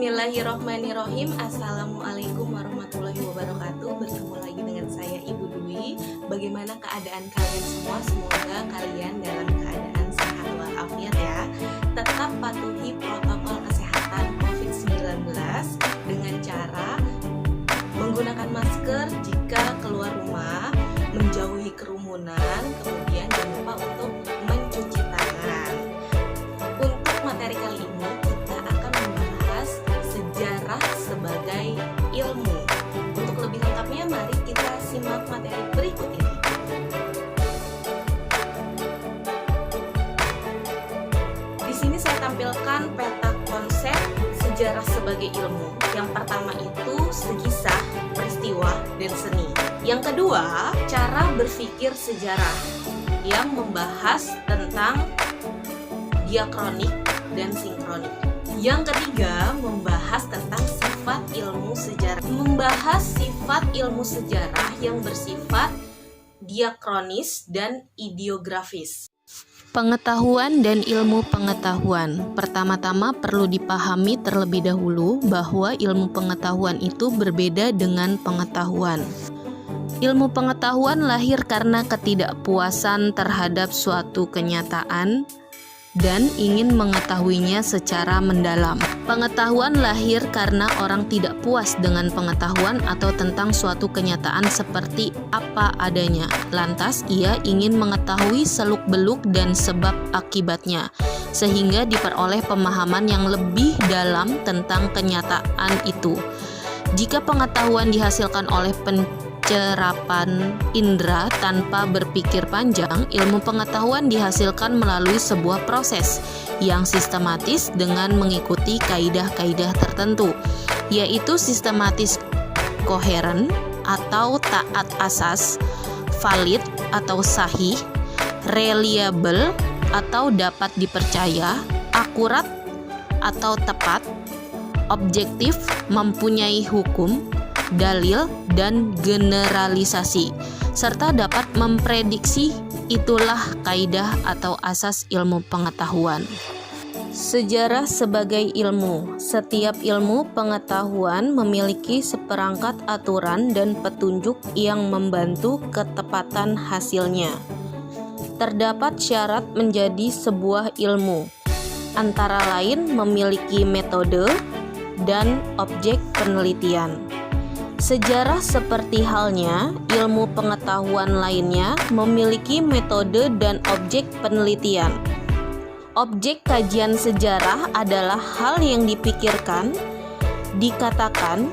Bismillahirrohmanirrohim. Assalamualaikum warahmatullahi wabarakatuh. Bertemu lagi dengan saya Ibu Dwi. Bagaimana keadaan kalian semua? Semoga kalian dalam keadaan sehat walafiat ya. Tetap patuhi protokol kesehatan COVID-19 dengan cara menggunakan masker jika keluar rumah, menjauhi kerumunan, kemudian jangan lupa untuk mencuci tangan. Untuk materi kali ini kita akan membahas sejarah sebagai ilmu. Untuk lebih lengkapnya mari kita simak materi berikut ini. Di sini saya tampilkan peta konsep sejarah sebagai ilmu. Yang pertama itu segisah, peristiwa, dan seni. Yang kedua, cara berpikir sejarah yang membahas tentang diakronik dan sinkronik. Yang ketiga, membahas tentang sifat ilmu sejarah. Membahas sifat ilmu sejarah yang bersifat diakronis dan ideografis. Pengetahuan dan ilmu pengetahuan. Pertama-tama perlu dipahami terlebih dahulu bahwa ilmu pengetahuan itu berbeda dengan pengetahuan. Ilmu pengetahuan lahir karena ketidakpuasan terhadap suatu kenyataan dan ingin mengetahuinya secara mendalam. Pengetahuan lahir karena orang tidak puas dengan pengetahuan atau tentang suatu kenyataan seperti apa adanya. Lantas ia ingin mengetahui seluk-beluk dan sebab akibatnya, sehingga diperoleh pemahaman yang lebih dalam tentang kenyataan itu. Jika pengetahuan dihasilkan oleh pencerapan indera tanpa berpikir panjang, ilmu pengetahuan dihasilkan melalui sebuah proses yang sistematis dengan mengikuti kaidah-kaidah tertentu, yaitu sistematis koheren atau taat asas, valid atau sahih, reliable atau dapat dipercaya, akurat atau tepat, objektif, mempunyai hukum, dalil, dan generalisasi, serta dapat memprediksi. Itulah kaidah atau asas ilmu pengetahuan. Sejarah sebagai ilmu. Setiap ilmu pengetahuan memiliki seperangkat aturan dan petunjuk yang membantu ketepatan hasilnya. Terdapat syarat menjadi sebuah ilmu, antara lain memiliki metode dan objek penelitian. Sejarah seperti halnya ilmu pengetahuan lainnya memiliki metode dan objek penelitian. Objek kajian sejarah adalah hal yang dipikirkan, dikatakan,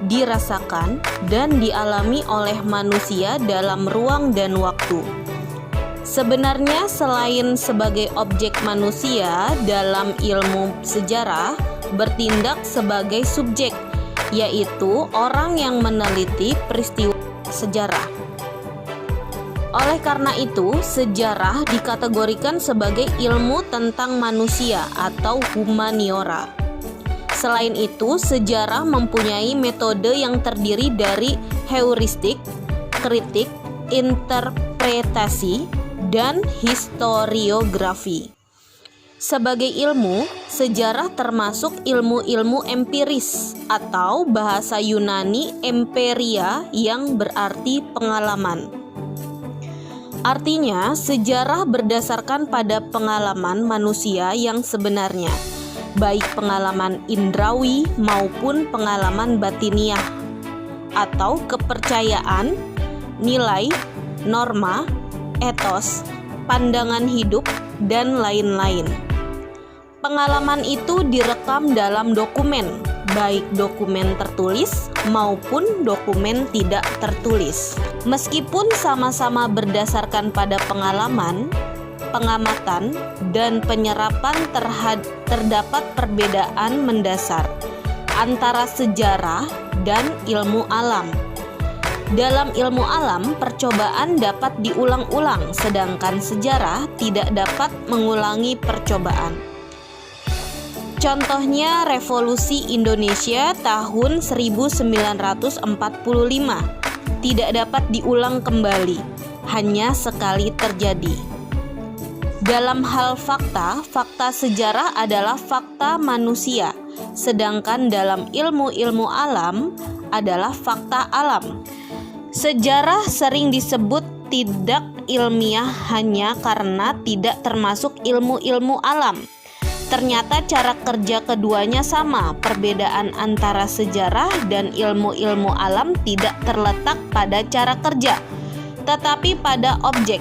dirasakan, dan dialami oleh manusia dalam ruang dan waktu. Sebenarnya selain sebagai objek manusia dalam ilmu sejarah bertindak sebagai subjek, yaitu orang yang meneliti peristiwa sejarah. Oleh karena itu, sejarah dikategorikan sebagai ilmu tentang manusia atau humaniora. Selain itu, sejarah mempunyai metode yang terdiri dari heuristik, kritik, interpretasi, dan historiografi. Sebagai ilmu, sejarah termasuk ilmu-ilmu empiris atau bahasa Yunani emperia yang berarti pengalaman. Artinya, sejarah berdasarkan pada pengalaman manusia yang sebenarnya, baik pengalaman indrawi maupun pengalaman batiniah, atau kepercayaan, nilai, norma, etos, pandangan hidup, dan lain-lain. Pengalaman itu direkam dalam dokumen, baik dokumen tertulis maupun dokumen tidak tertulis. Meskipun sama-sama berdasarkan pada pengalaman, pengamatan, dan penyerapan terdapat perbedaan mendasar antara sejarah dan ilmu alam. Dalam ilmu alam, percobaan dapat diulang-ulang, sedangkan sejarah tidak dapat mengulangi percobaan. Contohnya Revolusi Indonesia tahun 1945 tidak dapat diulang kembali, hanya sekali terjadi. Dalam hal fakta, fakta sejarah adalah fakta manusia sedangkan dalam ilmu-ilmu alam adalah fakta alam. Sejarah sering disebut tidak ilmiah hanya karena tidak termasuk ilmu-ilmu alam. Ternyata cara kerja keduanya sama. Perbedaan antara sejarah dan ilmu-ilmu alam tidak terletak pada cara kerja, tetapi pada objek.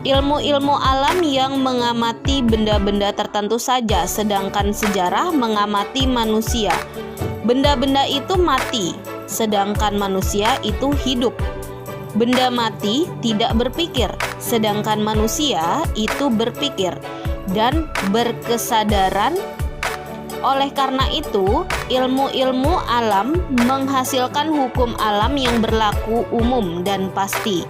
Ilmu-ilmu alam yang mengamati benda-benda tertentu saja, sedangkan sejarah mengamati manusia. Benda-benda itu mati, sedangkan manusia itu hidup. Benda mati tidak berpikir, sedangkan manusia itu berpikir dan berkesadaran. Oleh karena itu, ilmu-ilmu alam menghasilkan hukum alam yang berlaku umum dan pasti,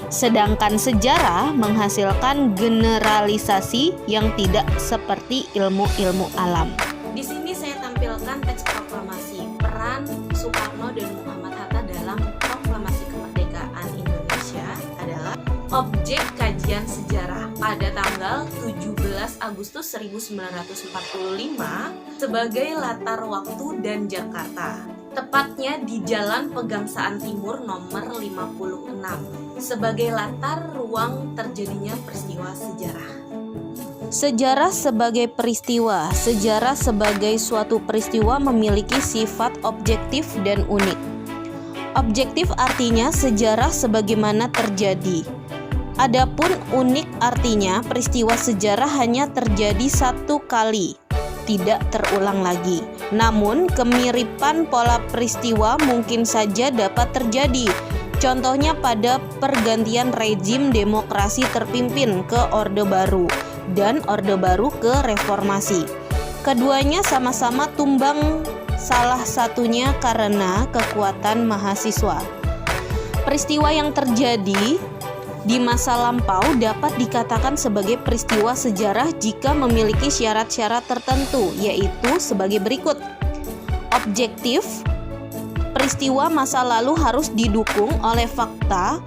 sedangkan sejarah menghasilkan generalisasi yang tidak seperti ilmu-ilmu alam. Di sini saya tampilkan teks proklamasi peran Soekarno dan Muhammad Hatta dalam proklamasi kemerdekaan Indonesia adalah objek kajian sejarah pada tanggal 17 Agustus 1945 sebagai latar waktu dan Jakarta, tepatnya di Jalan Pegangsaan Timur nomor 56 sebagai latar ruang terjadinya peristiwa sejarah. Sejarah sebagai peristiwa. Sejarah sebagai suatu peristiwa memiliki sifat objektif dan unik. Objektif artinya sejarah sebagaimana terjadi. Adapun unik artinya peristiwa sejarah hanya terjadi satu kali, tidak terulang lagi. Namun kemiripan pola peristiwa mungkin saja dapat terjadi. Contohnya pada pergantian rezim demokrasi terpimpin ke Orde Baru dan Orde Baru ke reformasi. Keduanya sama-sama tumbang, salah satunya karena kekuatan mahasiswa. Peristiwa yang terjadi di masa lampau dapat dikatakan sebagai peristiwa sejarah jika memiliki syarat-syarat tertentu, yaitu sebagai berikut. Objektif, peristiwa masa lalu harus didukung oleh fakta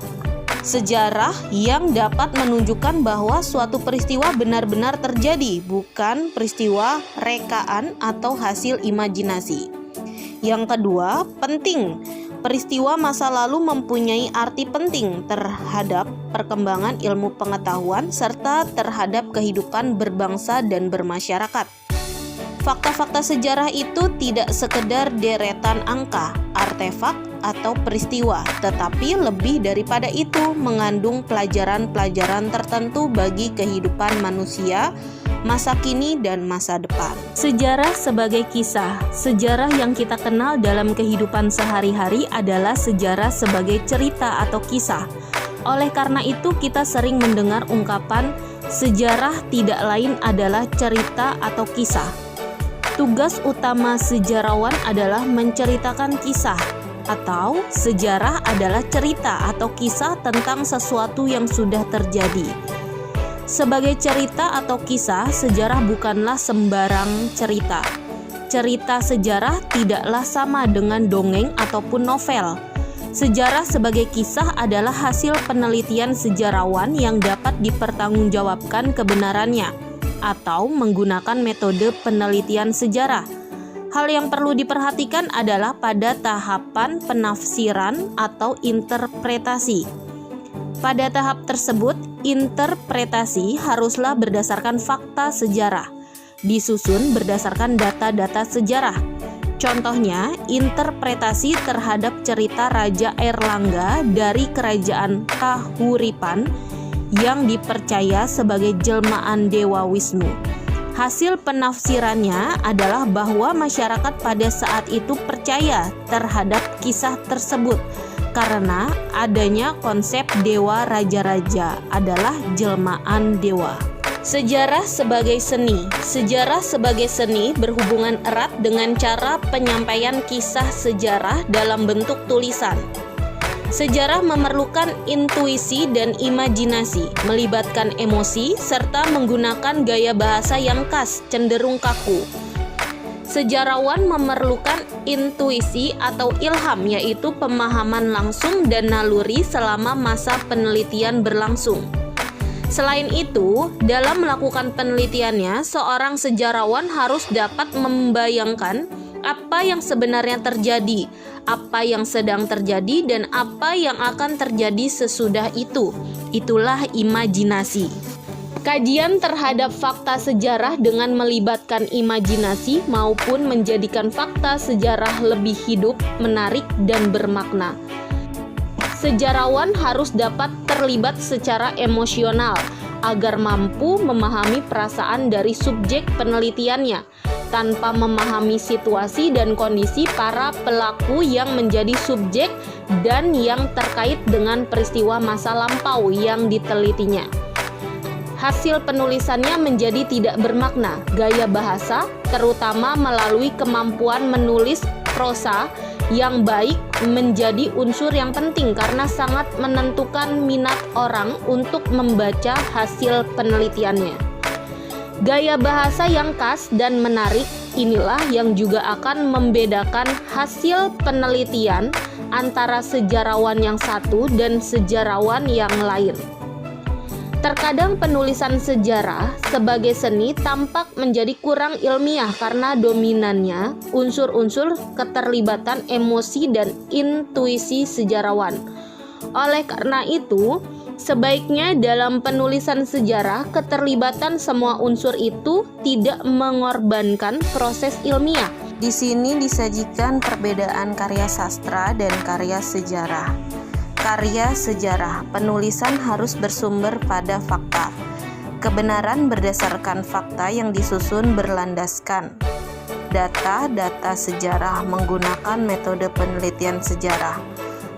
sejarah yang dapat menunjukkan bahwa suatu peristiwa benar-benar terjadi, bukan peristiwa rekaan atau hasil imajinasi. Yang kedua, penting. Peristiwa masa lalu mempunyai arti penting terhadap perkembangan ilmu pengetahuan serta terhadap kehidupan berbangsa dan bermasyarakat. Fakta-fakta sejarah itu tidak sekedar deretan angka, artefak, atau peristiwa, tetapi lebih daripada itu mengandung pelajaran-pelajaran tertentu bagi kehidupan manusia, masa kini dan masa depan. Sejarah sebagai kisah. Sejarah yang kita kenal dalam kehidupan sehari-hari adalah sejarah sebagai cerita atau kisah. Oleh karena itu kita sering mendengar ungkapan sejarah tidak lain adalah cerita atau kisah. Tugas utama sejarawan adalah menceritakan kisah, atau sejarah adalah cerita atau kisah tentang sesuatu yang sudah terjadi. Sebagai cerita atau kisah, sejarah bukanlah sembarang cerita. Cerita sejarah tidaklah sama dengan dongeng ataupun novel. Sejarah sebagai kisah adalah hasil penelitian sejarawan yang dapat dipertanggungjawabkan kebenarannya atau menggunakan metode penelitian sejarah. Hal yang perlu diperhatikan adalah pada tahapan penafsiran atau interpretasi. Pada tahap tersebut, interpretasi haruslah berdasarkan fakta sejarah, disusun berdasarkan data-data sejarah. Contohnya, interpretasi terhadap cerita Raja Airlangga dari Kerajaan Kahuripan yang dipercaya sebagai jelmaan Dewa Wisnu. Hasil penafsirannya adalah bahwa masyarakat pada saat itu percaya terhadap kisah tersebut karena adanya konsep dewa raja-raja adalah jelmaan dewa. Sejarah sebagai seni. Sejarah sebagai seni berhubungan erat dengan cara penyampaian kisah sejarah dalam bentuk tulisan. Sejarah memerlukan intuisi dan imajinasi, melibatkan emosi, serta menggunakan gaya bahasa yang khas, cenderung kaku. Sejarawan memerlukan intuisi atau ilham, yaitu pemahaman langsung dan naluri selama masa penelitian berlangsung. Selain itu, dalam melakukan penelitiannya, seorang sejarawan harus dapat membayangkan apa yang sebenarnya terjadi, apa yang sedang terjadi, dan apa yang akan terjadi sesudah itu. Itulah imajinasi. Kajian terhadap fakta sejarah dengan melibatkan imajinasi maupun menjadikan fakta sejarah lebih hidup, menarik, dan bermakna. Sejarawan harus dapat terlibat secara emosional agar mampu memahami perasaan dari subjek penelitiannya tanpa memahami situasi dan kondisi para pelaku yang menjadi subjek dan yang terkait dengan peristiwa masa lampau yang ditelitinya. Hasil penulisannya menjadi tidak bermakna. Gaya bahasa, terutama melalui kemampuan menulis prosa yang baik, menjadi unsur yang penting karena sangat menentukan minat orang untuk membaca hasil penelitiannya. Gaya bahasa yang khas dan menarik inilah yang juga akan membedakan hasil penelitian antara sejarawan yang satu dan sejarawan yang lain. Terkadang penulisan sejarah sebagai seni tampak menjadi kurang ilmiah karena dominannya unsur-unsur keterlibatan emosi dan intuisi sejarawan. Oleh karena itu, sebaiknya dalam penulisan sejarah keterlibatan semua unsur itu tidak mengorbankan proses ilmiah. Di sini disajikan perbedaan karya sastra dan karya sejarah. Karya sejarah, penulisan harus bersumber pada fakta. Kebenaran berdasarkan fakta yang disusun berlandaskan data-data sejarah menggunakan metode penelitian sejarah.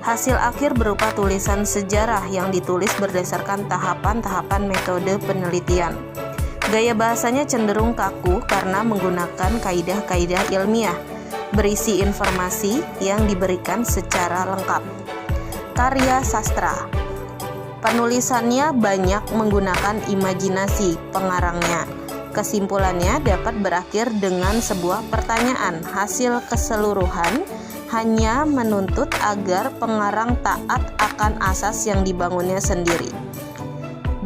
Hasil akhir berupa tulisan sejarah yang ditulis berdasarkan tahapan-tahapan metode penelitian. Gaya bahasanya cenderung kaku karena menggunakan kaidah-kaidah ilmiah, berisi informasi yang diberikan secara lengkap. Karya sastra, penulisannya banyak menggunakan imajinasi pengarangnya. Kesimpulannya dapat berakhir dengan sebuah pertanyaan. Hasil keseluruhan hanya menuntut agar pengarang taat akan asas yang dibangunnya sendiri.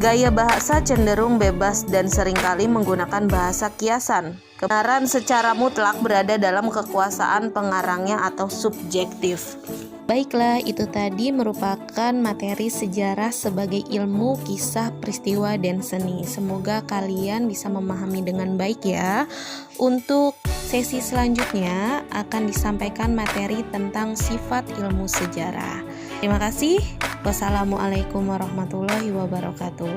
Gaya bahasa cenderung bebas dan seringkali menggunakan bahasa kiasan. Kebenaran secara mutlak berada dalam kekuasaan pengarangnya atau subjektif. Baiklah, itu tadi merupakan materi sejarah sebagai ilmu, kisah, peristiwa, dan seni. Semoga kalian bisa memahami dengan baik ya. Untuk sesi selanjutnya akan disampaikan materi tentang sifat ilmu sejarah. Terima kasih. Wassalamualaikum warahmatullahi wabarakatuh.